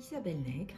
Isabelle Nègre,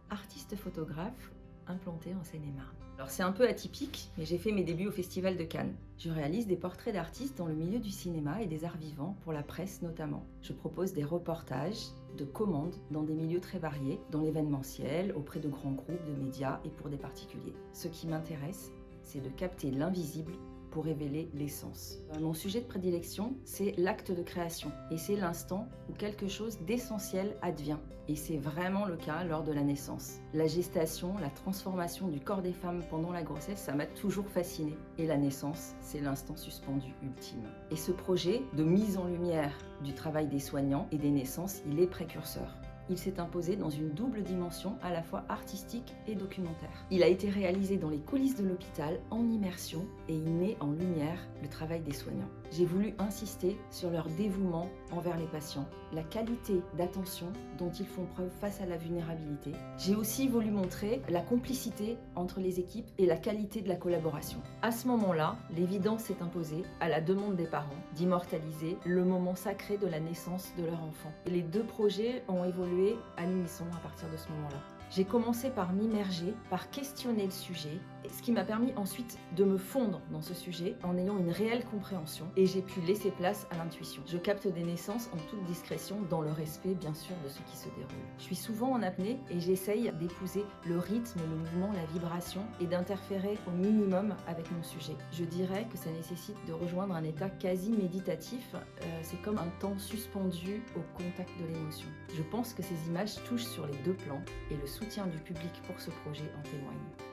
artiste photographe implantée en Seine-et-Marne. Alors c'est un peu atypique, mais j'ai fait mes débuts au Festival de Cannes. Je réalise des portraits d'artistes dans le milieu du cinéma et des arts vivants, pour la presse notamment. Je propose des reportages de commandes dans des milieux très variés, dans l'événementiel, auprès de grands groupes de médias et pour des particuliers. Ce qui m'intéresse, c'est de capter l'invisible pour révéler l'essence. Mon sujet de prédilection, c'est l'acte de création. Et c'est l'instant où quelque chose d'essentiel advient. Et c'est vraiment le cas lors de la naissance. La gestation, la transformation du corps des femmes pendant la grossesse, ça m'a toujours fascinée. Et la naissance, c'est l'instant suspendu ultime. Et ce projet de mise en lumière du travail des soignants et des naissances, il est précurseur. Il s'est imposé dans une double dimension à la fois artistique et documentaire. Il a été réalisé dans les coulisses de l'hôpital, en immersion, et il met en lumière le travail des soignants. J'ai voulu insister sur leur dévouement envers les patients, la qualité d'attention dont ils font preuve face à la vulnérabilité. J'ai aussi voulu montrer la complicité entre les équipes et la qualité de la collaboration. À ce moment-là, l'évidence s'est imposée, à la demande des parents, d'immortaliser le moment sacré de la naissance de leur enfant. Et les deux projets ont évolué à l'unisson à partir de ce moment-là. J'ai commencé par m'immerger, par questionner le sujet, ce qui m'a permis ensuite de me fondre dans ce sujet en ayant une réelle compréhension, et j'ai pu laisser place à l'intuition. Je capte des naissances en toute discrétion, dans le respect bien sûr de ce qui se déroule. Je suis souvent en apnée et j'essaye d'épouser le rythme, le mouvement, la vibration et d'interférer au minimum avec mon sujet. Je dirais que ça nécessite de rejoindre un état quasi méditatif, c'est comme un temps suspendu au contact de l'émotion. Je pense que ces images touchent sur les deux plans et le soutien du public pour ce projet en témoigne.